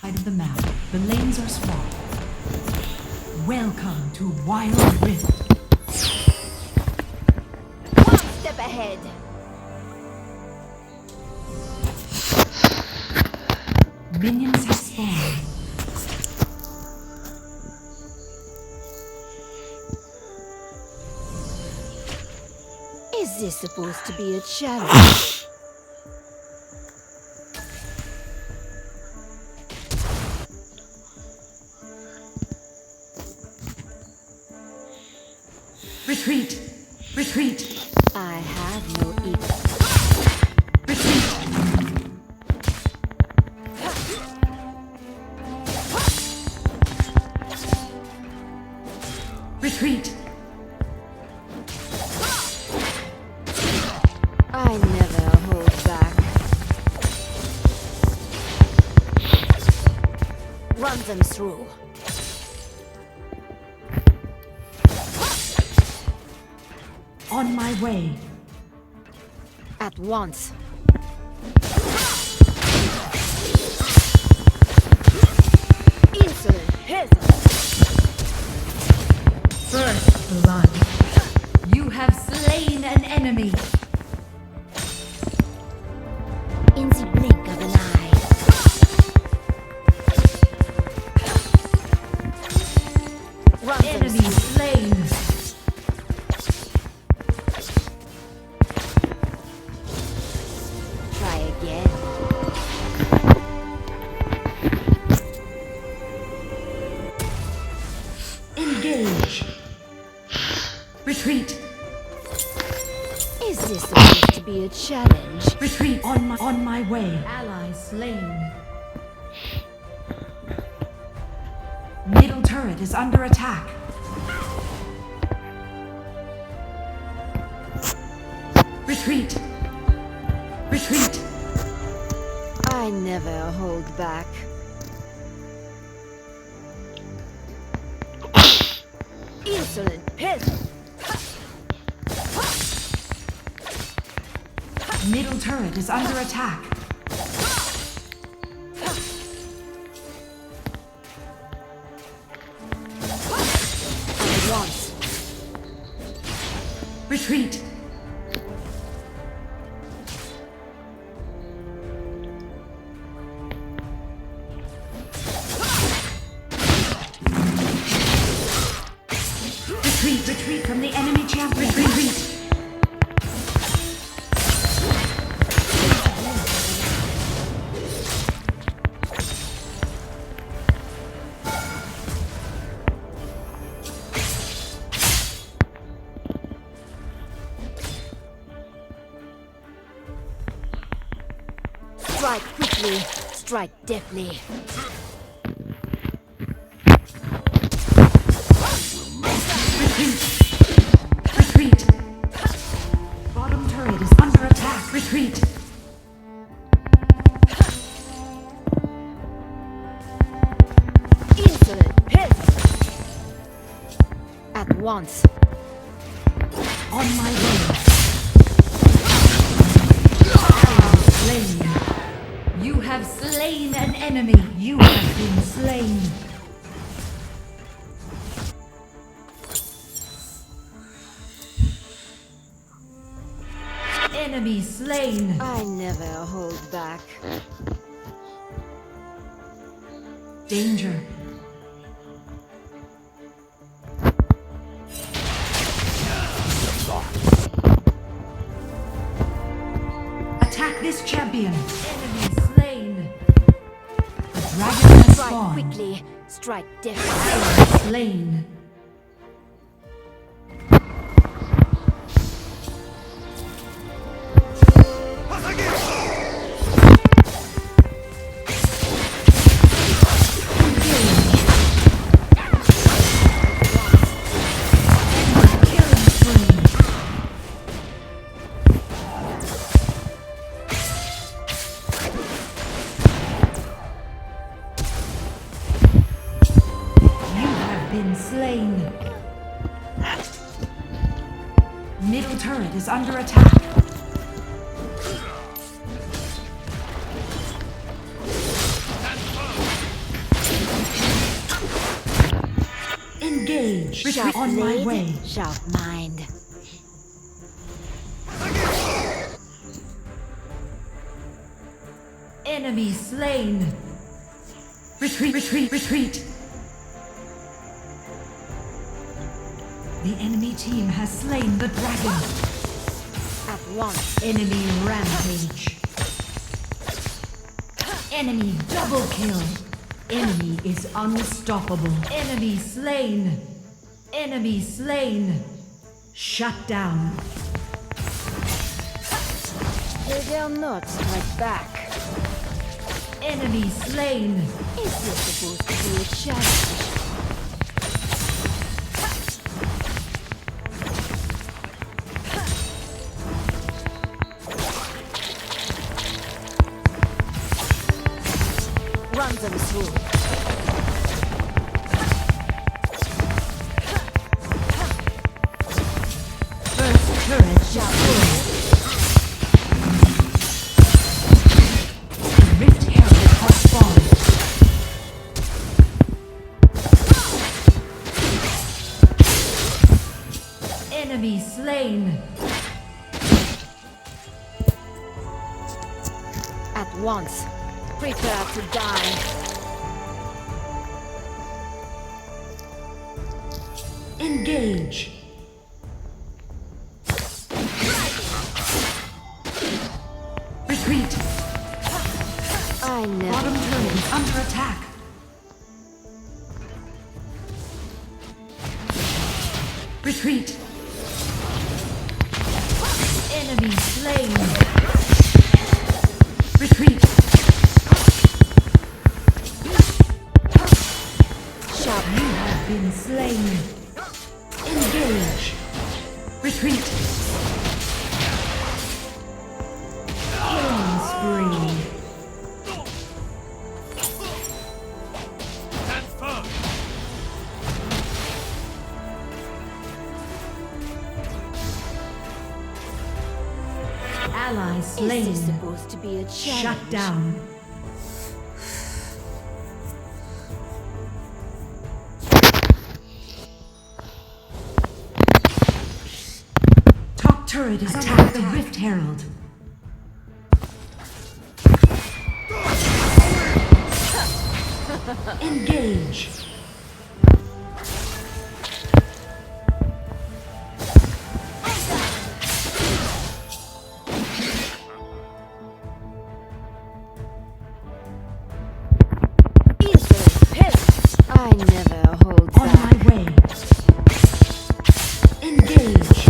Side of the map, the lanes are swapped. Welcome to Wild Rift. One step ahead. Minions have spawned. Is this supposed to be a challenge? Retreat! Retreat! I have no equal. Retreat! Retreat! I never hold back. Run them through. On my way. At once. Insolent peasant. First blood. You have slain an enemy. In the blink of an eye. Run them Enemy through. slain. Try again. Engage. Retreat. Is this supposed to be a challenge? Retreat on my way. Ally slain. Middle turret is under attack. Retreat. Retreat. I never hold back. Insolent peasant. Middle turret is under attack. At once. Retreat. Retreat, retreat from the enemy champion. Retreat. Strike quickly, strike deftly. Retreat. Bottom turret is under attack. Retreat. Insolent peasant. At once. On my way. Ally slain. You have slain an enemy. You have been slain. Enemy slain. I never hold back. Danger. Attack this champion. Enemy slain. The dragon has Strike spawned. quickly, strike deftly. Ally slain. Slain. Middle turret is under attack. Engage. Sharp On my blade, way. sharp mind. Enemy slain. Retreat, retreat, retreat. The enemy team has slain the dragon. At once. Enemy rampage. Enemy double kill. Enemy is unstoppable. Enemy slain. Enemy slain. Shut down. They dare not strike back. Enemy slain. Is this supposed to be a challenge? Run them through. First turret shall fall. The Rift Herald has fallen. Enemy slain. At once. Prepare to die. Engage. Retreat. I never. Bottom turret is under attack. Retreat. Enemy slain. Retreat. Sharp. You have been slain. Engage. Retreat. Killing spree. Ally Is slain. this supposed to be a challenge? Shut down. Top turret is attack the Rift Herald. Engage. I never hold On back. my way. Engage.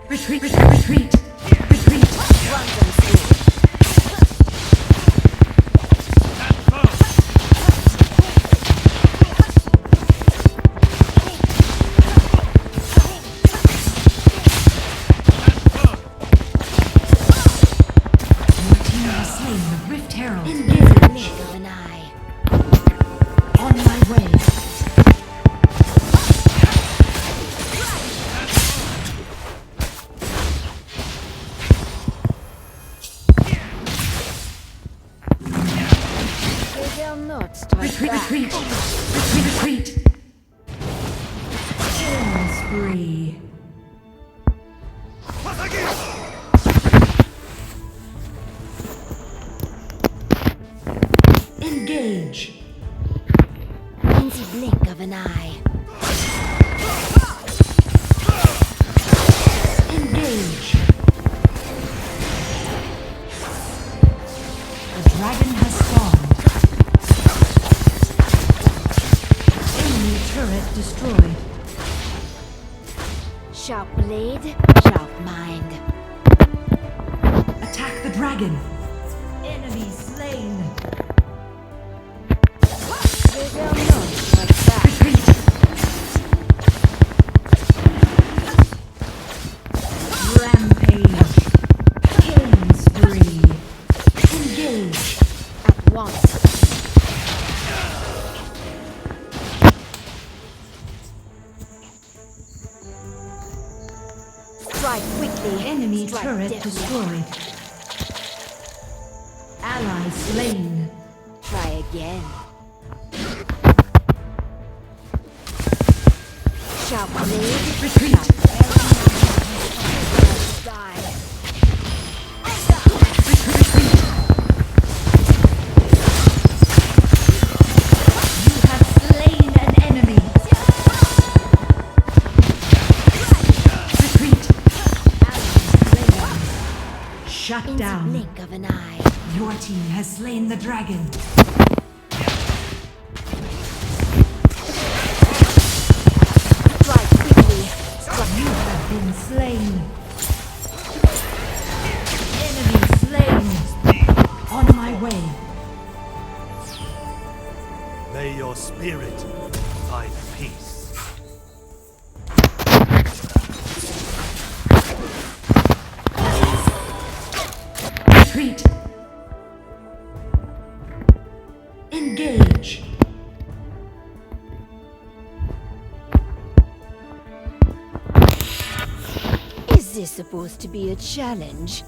Retreat, retreat, retreat. Retreat. Run them through. Your team has slain the Rift Herald. Blink Engage. of an eye. On my way. They dare not strike Retreat, back. retreat. Retreat, retreat. Killing spree. Engage. In the blink of an eye. Engage. The dragon has spawned. Enemy turret destroyed. Sharp blade, sharp mind. Attack the dragon. Enemy slain. They dare not strike back. Retreat. Rampage. Killing spree. Engage. At once. Strike quickly. Enemy Strike turret deadly. destroyed. Ally slain. Try again. Sharp blade. Retreat. Die. You have slain an enemy. Retreat. Shut In the down. blink of an eye. Your team has slain the dragon. Strike quickly. You have been slain. Enemy slain. On my way. May your spirit find peace. Retreat. Engage. Is this supposed to be a challenge?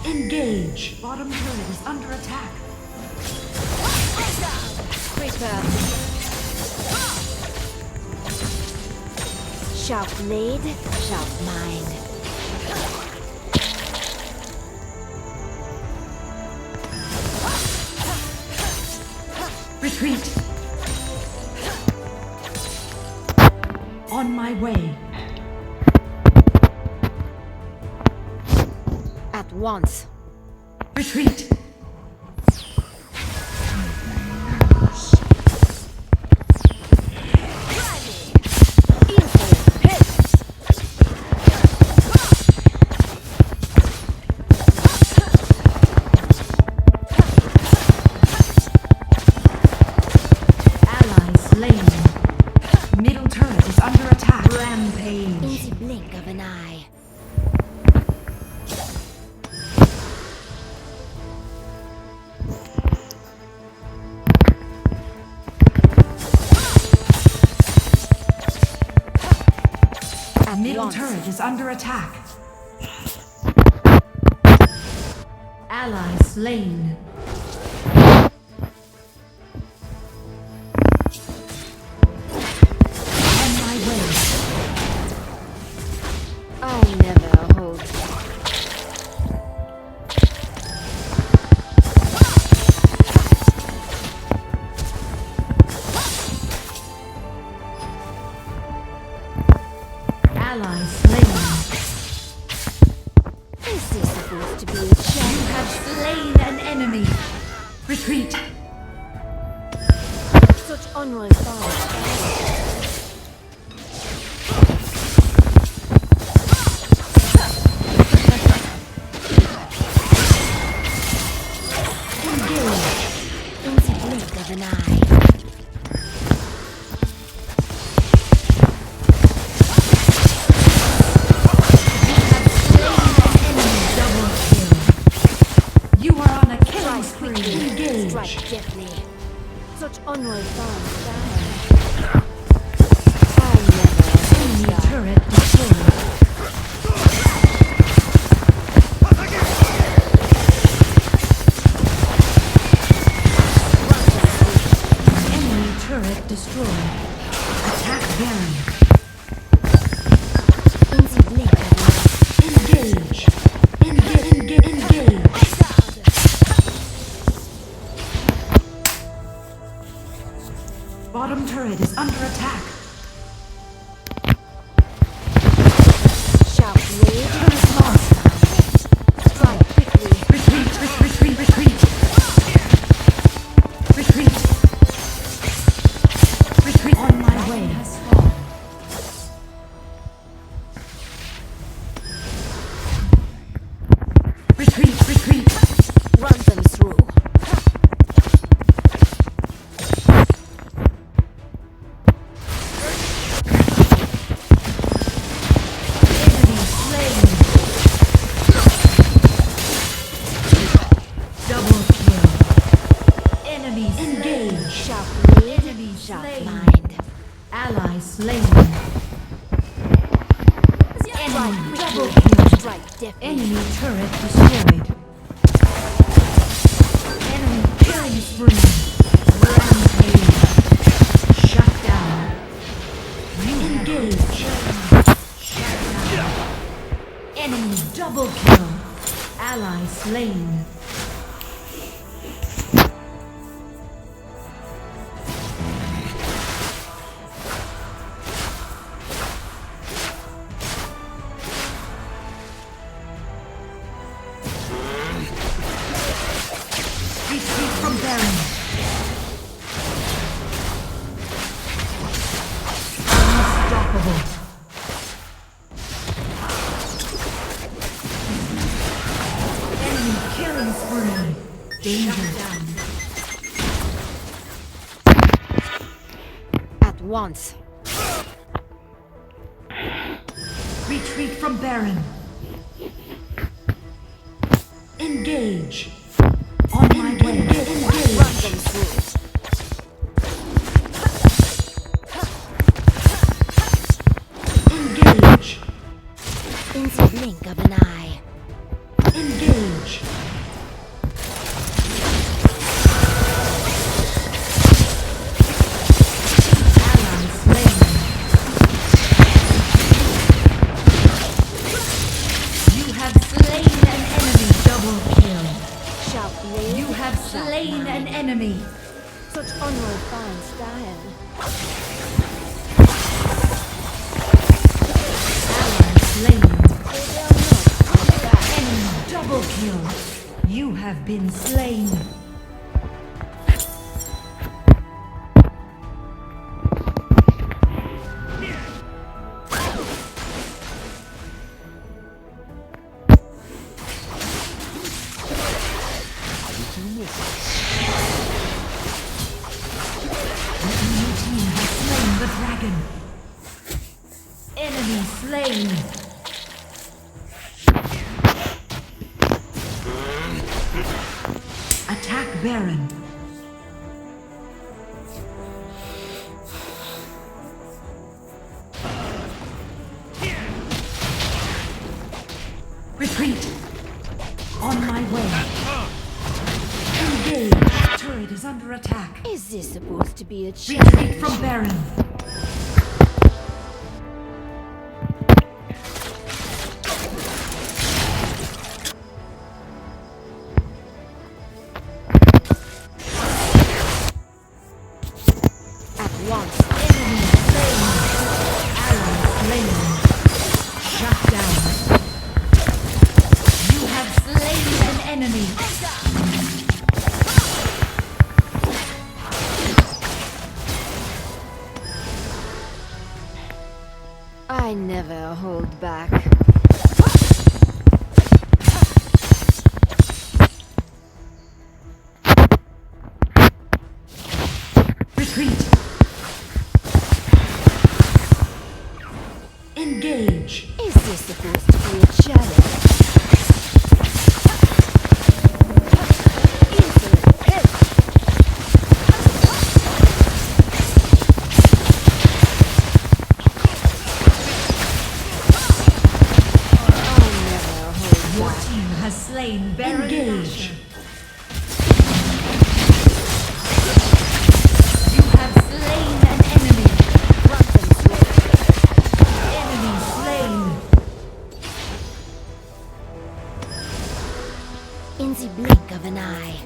Engage. Bottom turret is under attack. Quicker. Sharp blade, sharp mind. Retreat. On my way. At once. Retreat. Infinite hit. Ally slain. Middle turret is under attack. In Rampage. the blink of an eye. At Middle once. turret is under attack. Ally slain. On my way. I never hold back. Ally slain. Is this supposed to be a You challenge? have slain an enemy. Retreat. Such unreal thoughts. Engage. In the blink of an eye. Double kill. You are on a killing spree. Engage. Strike gently. Such unreal thoughts. I Enemy never hold back. turret destroyed. Enemy turret destroyed. Attack Baron. In the blink of an eye. Engage. Engage. Bottom turret is under attack. Sharp blade. Turret lost. Strike quickly. Retreat. Retreat. On my way. Has fallen. Retreat. Run them through. Enemy slain. Double kill. Enemies engage. Sharp blade. Enemy Sharp slain. mind. Ally slain. Enemy double quickly. kill. Strike deftly. Enemy turret destroyed. Enemy killing spree. Rampage. Shut down. You engage. Shut down. Enemy double kill. Ally slain. Retreat from Baron. Unstoppable. Enemy killing spree. Danger down. At once. Retreat from Baron. Engage. On my way. Run Engage. them through. Engage. In the blink of an eye. Engage. Ally slain. You have slain an enemy. Double kill. Shall blade. You have slain an enemy. Such unrefined style. Ally slain. They will not come back. Enemy double kill. You have been slain. The enemy team has slain the dragon. Enemy slain. Attack Baron. Retreat. On my way. Engage. Turret is under attack. Is this supposed to be a challenge? Retreat from Baron. At once. Enemy slain. Ally slain. Shut down. You have slain an enemy. I never hold back. Retreat. Engage. Is this supposed to be a challenge? Insolent hit. I never hold Your back. team has slain Baron. Engage. You have slain an enemy. Run them through. Enemy slain. In the blink of an eye.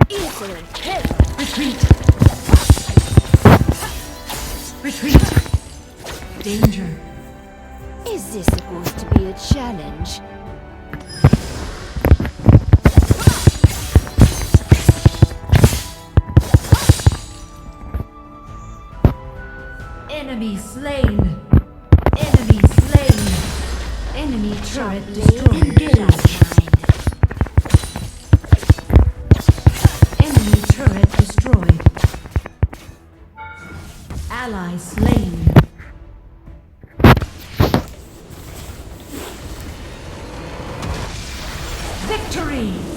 Insolent hit. Retreat. Retreat. Danger. Is this supposed to be a challenge? Enemy slain. Enemy slain. Enemy turret destroyed. Engage. Enemy turret destroyed. Ally slain. Victory!